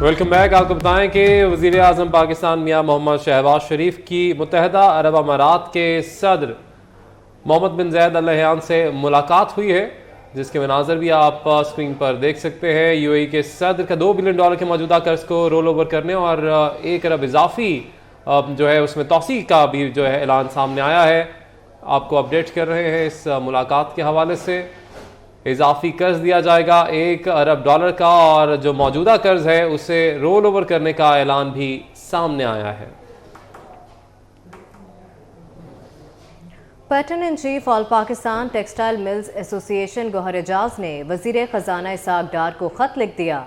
Welcome back. آپ کو بتائیں کہ وزیر اعظم پاکستان میاں محمد شہباز شریف کی متحدہ عرب امارات کے صدر محمد بن زید ال نہیان سے ملاقات ہوئی ہے، جس کے مناظر بھی آپ اسکرین پر دیکھ سکتے ہیں. یو اے ای کے صدر کا $2 بلین کے موجودہ قرض کو رول اوور کرنے اور 1 ارب اضافی جو ہے اس میں توسیع کا بھی جو ہے اعلان سامنے آیا ہے. آپ کو اپڈیٹ کر رہے ہیں اس ملاقات کے حوالے سے. اضافی قرض دیا جائے گا $1 ارب کا، اور جو موجودہ قرض ہے اسے رول اوور کرنے کا اعلان بھی سامنے آیا ہے. Pattern in chief all Pakistan textile mills ایسوسی ایشن گوہر اعجاز نے وزیر خزانہ اسحاق ڈار کو خط لکھ دیا.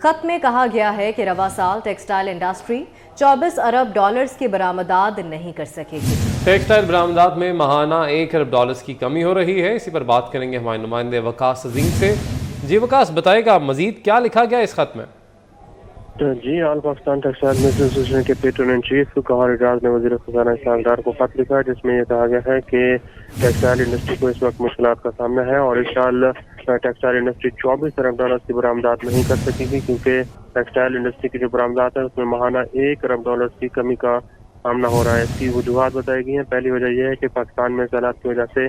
خط میں کہا گیا ہے کہ رواں سال ٹیکسٹائل انڈسٹری $24 ارب کی برآمدات نہیں کر سکے گی. ٹیکسٹائل برآمدات میں ماہانہ $1 ارب کی کمی ہو رہی ہے. اسی پر بات کریں گے ہمارے نمائندے وقاص عظیم سے. جی وقاص، بتائے گا مزید کیا لکھا گیا اس خط میں؟ جی، آل پاکستان ٹیکسٹائل ملز ایسوسی کے پیٹرن ان چیف گوہر اعجاز نے وزیر خزانہ اسحاق ڈار کو خط لکھا، جس میں یہ کہا گیا ہے کہ ٹیکسٹائل انڈسٹری کو اس وقت مشکلات کا سامنا ہے اور اس سال ٹیکسٹائل انڈسٹری $24 ارب کی برآمدات نہیں کر سکے گی، کیونکہ ٹیکسٹائل انڈسٹری کی جو برآمدات ہے اس میں ماہانہ $1 ارب کی کمی کا سامنا ہو رہا ہے. اس کی وجوہات بتائی گئی ہیں. پہلی وجہ یہ ہے کہ پاکستان میں سیلاب کی وجہ سے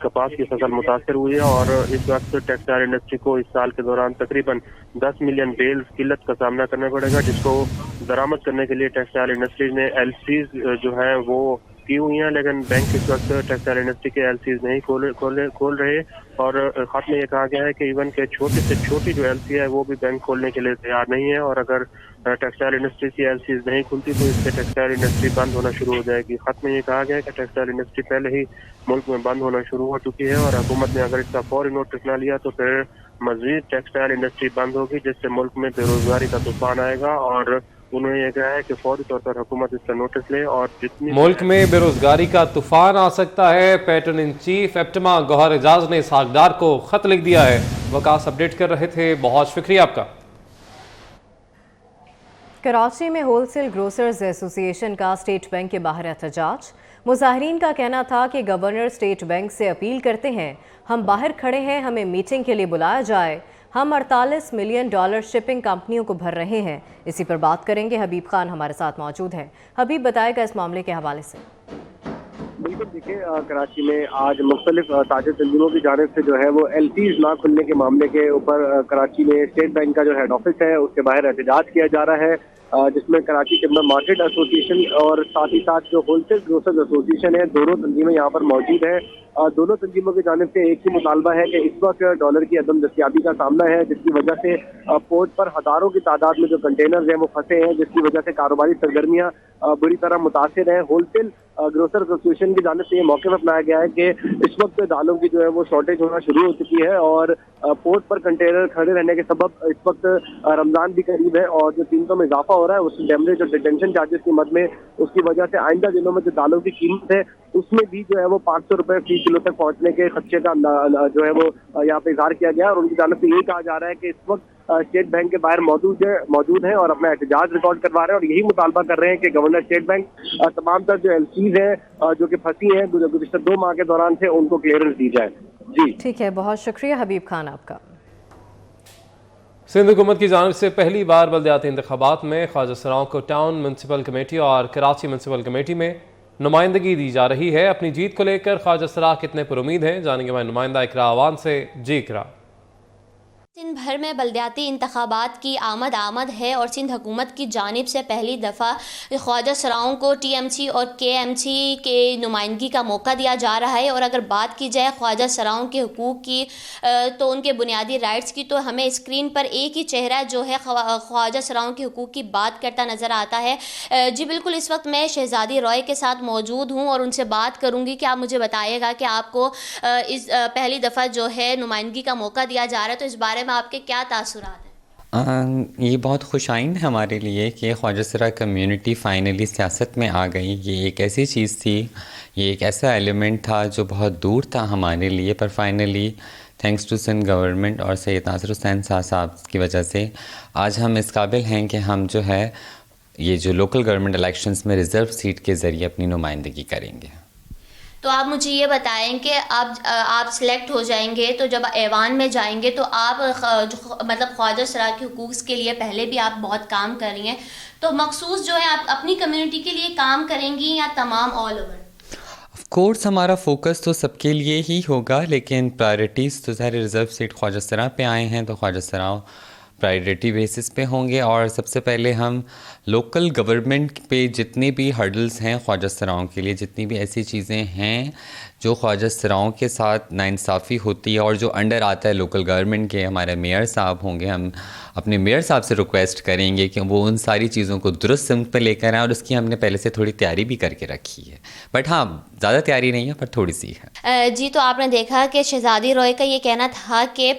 کپاس کی فصل متاثر ہوئی ہے اور اس وقت ٹیکسٹائل انڈسٹری کو اس سال کے دوران تقریباً 10 ملین بیلز قلت کا سامنا کرنا پڑے گا، جس کو درآمد کرنے کے لیے ٹیکسٹائل انڈسٹری نے ایل سیز جو ہیں وہ کی ہوئی ہیں، لیکن بینک اس وقت ٹیکسٹائل انڈسٹری کے ایل سیز نہیں کھول رہے. اور خط میں یہ کہا گیا ہے کہ ایون کہ چھوٹی سے چھوٹی جو ایل سی ہے وہ بھی بینک کھولنے کے لیے تیار نہیں ہے، اور اگر ٹیکسٹائل انڈسٹری کی ایل سیز نہیں کھلتی تو اس سے ٹیکسٹائل انڈسٹری بند ہونا شروع ہو جائے گی. خط میں یہ کہا گیا ہے کہ ٹیکسٹائل انڈسٹری پہلے ہی ملک میں بند ہونا شروع ہو چکی ہے اور حکومت نے اگر اس کا فوری نوٹس نہ لیا تو پھر مزید ٹیکسٹائل انڈسٹری بند ہوگی، جس سے ملک میں بے روزگاری کا طوفان آئے گا. اور انہوں نے یہ کہا ہے کہ فوری طور پر حکومت اس کا نوٹس لے اور جتنی ملک میں بے روزگاری کا طوفان آ سکتا ہے. پیٹرن ان چیف ایپٹما گوہر اعجاز نے اسحاق ڈار کو خط لکھ دیا ہے. وقاص اپڈیٹ کر رہے تھے، بہت شکریہ آپ کا. کراچی میں ہول سیل گروسرز ایسوسی ایشن کا اسٹیٹ بینک کے باہر احتجاج. مظاہرین کا کہنا تھا کہ گورنر اسٹیٹ بینک سے اپیل کرتے ہیں، ہم باہر کھڑے ہیں، ہمیں میٹنگ کے لیے بلایا جائے. ہم $48 ملین شپنگ کمپنیوں کو بھر رہے ہیں. اسی پر بات کریں گے. حبیب خان ہمارے ساتھ موجود ہیں. حبیب، بتائے گا اس معاملے کے حوالے سے. بالکل، دیکھیں کراچی میں آج مختلف تاجر تنظیموں کی جانب سے جو ہے وہ ایل سیز نہ کھلنے کے معاملے کے اوپر کراچی میں اسٹیٹ بینک کا جو ہیڈ آفس ہے اس کے باہر احتجاج کیا جا رہا ہے، جس میں کراچی ٹمبر مارکیٹ ایسوسی ایشن اور ساتھ ہی ساتھ جو ہول سیل گروسرز ایسوسی ایشن ہے، دونوں تنظیمیں یہاں پر موجود ہیں. دونوں تنظیموں کی جانب سے ایک ہی مطالبہ ہے کہ اس وقت ڈالر کی عدم دستیابی کا سامنا ہے، جس کی وجہ سے پورٹ پر ہزاروں کی تعداد میں جو کنٹینرز ہیں وہ پھنسے ہیں، جس کی وجہ سے کاروباری سرگرمیاں بری طرح متاثر ہیں. ہول سیل گروسر ایسوسی ایشن کی جانب سے یہ موقف اپنایا گیا ہے کہ اس وقت دالوں کی جو ہے وہ شارٹیج ہونا شروع ہو چکی ہے اور پورٹ پر کنٹینر کھڑے رہنے کے سبب اس وقت رمضان بھی قریب ہے اور جو قیمتوں میں اضافہ ہو رہا ہے اس ڈیمریج اور ڈیٹینشن چارجز کی مد میں اس کی وجہ سے آئندہ دنوں میں جو دالوں کی قیمت ہے اس میں بھی جو ہے وہ $500 فی کلو تک پہنچنے کے خدشے کا جو ہے وہ یہاں پہ اظہار کیا گیا. اور ان کی جانب سے یہی کہا جا رہا ہے کہ اس وقت اسٹیٹ بینک کے باہر موجود ہیں اور اپنا احتجاج ریکارڈ کروا رہے ہیں اور یہی مطالبہ کر رہے ہیں کہ گورنر اسٹیٹ بینک تمام تر جو ایل سیز ہیں جو کہ پھنسی ہیں گزشتہ 2 ماہ کے دوران سے ان کو کلیئرنس دی جائے. جی ٹھیک ہے، بہت شکریہ حبیب خان آپ کا. سندھ حکومت کی جانب سے پہلی بار بلدیاتی انتخابات میں خواجہ سراؤں کو ٹاؤن میونسپل کمیٹی اور کراچی میونسپل کمیٹی میں نمائندگی دی جا رہی ہے. اپنی جیت کو لے کر خواجہ سراء کتنے پر امید ہیں، جانیں گے ہمارے نمائندہ اقراء عوان سے. جی اقراء. سندھ بھر میں بلدیاتی انتخابات کی آمد ہے اور سندھ حکومت کی جانب سے پہلی دفعہ خواجہ سراؤں کو ٹی ایم سی اور کے ایم سی کے نمائندگی کا موقع دیا جا رہا ہے. اور اگر بات کی جائے خواجہ سراؤں کے حقوق کی تو ان کے بنیادی رائٹس کی، تو ہمیں اسکرین پر ایک ہی چہرہ جو ہے خواجہ سراؤں کے حقوق کی بات کرتا نظر آتا ہے. جی بالکل، اس وقت میں شہزادی رائے کے ساتھ موجود ہوں اور ان سے بات کروں گی کہ آپ مجھے بتائیے گا کہ آپ کو اس پہلی دفعہ جو ہے نمائندگی کا موقع دیا جا رہا ہے، تو اس بارے میں آپ کے کیا تاثرات ہیں؟ یہ بہت خوش آئند ہے ہمارے لیے کہ خواجہ سراء کمیونٹی فائنلی سیاست میں آ گئی. یہ ایک ایسی چیز تھی، یہ ایک ایسا ایلیمنٹ تھا جو بہت دور تھا ہمارے لیے، پر finally thanks to Sindh government اور سید ناصر حسین صاحب کی وجہ سے آج ہم اس قابل ہیں کہ ہم جو ہے یہ جو لوکل گورنمنٹ الیکشنز میں ریزرو سیٹ کے ذریعے اپنی نمائندگی کریں گے. تو آپ مجھے یہ بتائیں کہ آپ سلیکٹ ہو جائیں گے تو جب ایوان میں جائیں گے تو آپ مطلب خواجہ سرا کے حقوق کے لیے پہلے بھی آپ بہت کام کر رہی ہیں، تو مخصوص جو ہے آپ اپنی کمیونٹی کے لیے کام کریں گی یا تمام آل اوور؟ آف کورس ہمارا فوکس تو سب کے لیے ہی ہوگا، لیکن پرائرٹیز تو سارے ریزرو سیٹ خواجہ سرا پہ آئے ہیں، تو خواجہ سرا پرائرٹی بیسس پہ ہوں گے. اور سب سے پہلے ہم لوکل گورنمنٹ پہ جتنے بھی ہرڈلز ہیں خواجہ سراؤں کے لیے، جتنی بھی ایسی چیزیں ہیں جو خواجہ سراؤں کے ساتھ ناانصافی ہوتی ہے اور جو انڈر آتا ہے لوکل گورنمنٹ کے، ہمارے میئر صاحب ہوں گے، ہم اپنے میئر صاحب سے ریکویسٹ کریں گے کہ وہ ان ساری چیزوں کو درست سمت پہ لے کر آئیں، اور اس کی ہم نے پہلے سے تھوڑی تیاری بھی کر کے رکھی ہے، بٹ ہاں زیادہ تیاری نہیں ہے پر تھوڑی سی ہے. جی، تو آپ نے دیکھا کہ شہزادی روئے کا یہ کہنا تھا کہ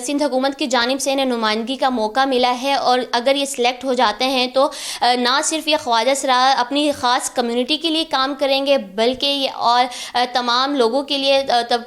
سندھ حکومت کی جانب سے انہیں نمائندگی کا موقع ملا ہے، اور اگر یہ سلیکٹ ہو جاتے ہیں تو نہ صرف یہ خواجہ سرا اپنی خاص کمیونٹی کے لیے کام کریں گے بلکہ یہ اور تمام لوگوں کے لیے،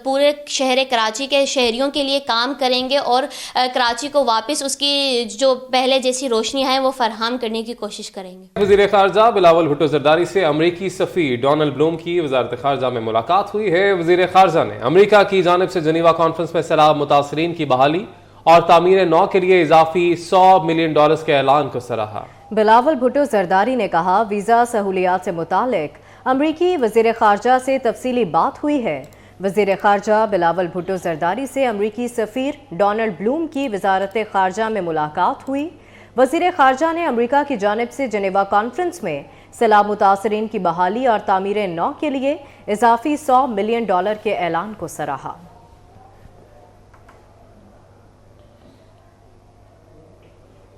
پورے شہر کراچی کے شہریوں کے لیے کام کریں گے، اور کراچی کو واپس اس کی جو پہلے جیسی روشنی ہے وہ فراہم کرنے کی کوشش کریں گے. وزیر خارجہ بلاول بھٹو زرداری سے امریکی سفیر ڈونلڈ بلوم کی وزارت خارجہ میں ملاقات ہوئی ہے. وزیر خارجہ نے امریکہ کی جانب سے جنیوا کانفرنس میں سیلاب متاثرین کی بحالی اور تعمیر نو کے لیے اضافی $100 ملین کے اعلان کو سراہا. بلاول بھٹو زرداری نے کہا ویزا سہولیات سے متعلق امریکی وزیر خارجہ سے تفصیلی بات ہوئی ہے. وزیر خارجہ بلاول بھٹو زرداری سے امریکی سفیر ڈونلڈ بلوم کی وزارت خارجہ میں ملاقات ہوئی. وزیر خارجہ نے امریکہ کی جانب سے جنیوا کانفرنس میں سیلاب متاثرین کی بحالی اور تعمیر نو کے لیے اضافی $100 ملین کے اعلان کو سراہا.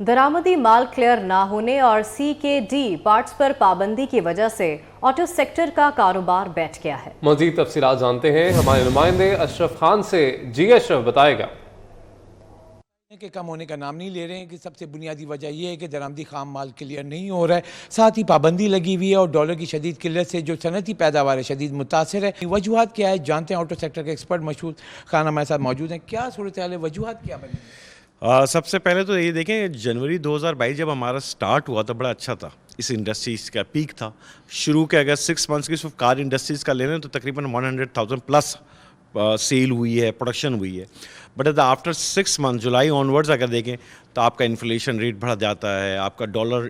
درآمدی مال کلیئر نہ ہونے اور CKD پارٹس پر پابندی کی وجہ سے آٹو سیکٹر کا کاروبار بیٹھ گیا ہے. مزید تفصیلات جانتے ہیں ہمارے نمائندے اشرف خان سے. جی اشرف، بتائے گا. کہ کم ہونے کا نام نہیں لے رہے ہیں کہ سب سے بنیادی وجہ یہ ہے کہ درآمدی خام مال کلیئر نہیں ہو رہا ہے، ساتھ ہی پابندی لگی ہوئی ہے اور ڈالر کی شدید قلت سے جو صنعتی پیداوار ہے شدید متاثر ہے. وجوہات کیا ہے جانتے ہیں، آٹو سیکٹر کے ایکسپرٹ مشہور خان ہمارے ساتھ موجود ہیں. کیا صورتحال ہے، وجوہات کیا بنی؟ سب سے پہلے تو یہ دیکھیں جنوری 2022 جب ہمارا سٹارٹ ہوا تو بڑا اچھا تھا، اس انڈسٹریز کا پیک تھا. شروع کے اگر 6 منتھس کی صرف کار انڈسٹریز کا لے رہے ہیں تو تقریباً 100,000 پلس سیل ہوئی ہے، پروڈکشن ہوئی ہے. But after 6 month July onwards اگر دیکھیں تو آپ کا انفلیشن ریٹ بڑھ جاتا ہے، آپ کا ڈالر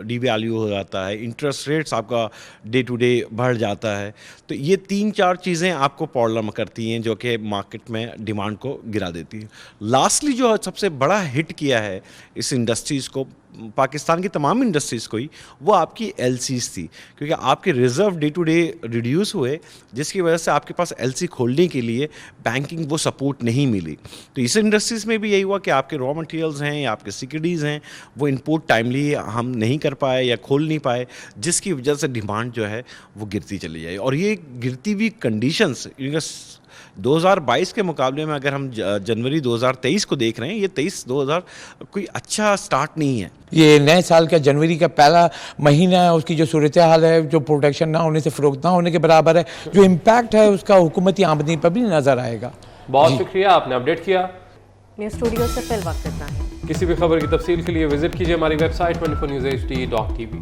ڈی ویلیو ہو جاتا ہے، انٹرسٹ ریٹس آپ کا ڈے ٹو ڈے بڑھ جاتا ہے. تو یہ 3-4 چیزیں آپ کو پرابلم کرتی ہیں جو کہ مارکیٹ میں ڈیمانڈ کو گرا دیتی ہیں. لاسٹلی جو سب سے بڑا ہٹ کیا ہے اس انڈسٹریز کو، پاکستان کی تمام انڈسٹریز کو ہی، وہ آپ کی LCs تھی، کیونکہ آپ کے reserve day to day reduce ہوئے جس کی وجہ سے آپ کے پاس LC کھولنے کے لیے بینکنگ وہ سپورٹ نہیں ملی. تو اس انڈسٹریز میں بھی یہی ہوا کہ آپ کے را مٹیریلز ہیں یا آپ کے سیکورٹیز ہیں وہ انپوٹ ٹائملی ہم نہیں کر پائے یا کھول نہیں پائے، جس کی وجہ سے ڈیمانڈ جو ہے وہ گرتی چلی جائے. اور یہ گرتی ہوئی کنڈیشنز 2022 کے مقابلے میں اگر ہم جنوری 2023 کو دیکھ رہے ہیں، یہ 23-2000 کوئی اچھا سٹارٹ نہیں ہے. یہ نئے سال کا جنوری کا پہلا مہینہ ہے، اس کی جو صورتحال ہے جو پروڈکشن نہ ہونے سے فروخت نہ ہونے کے برابر ہے، جو امپیکٹ ہے اس کا حکومتی آمدنی پر بھی نظر آئے گا. بہت شکریہ، آپ نے اپڈیٹ کیا. نیوز اسٹوڈیو سے فی الوقت اتنا ہے. کسی بھی خبر کی تفصیل کے لیے وزٹ کیجیے ہماری ویب سائٹ 24newshd.tv.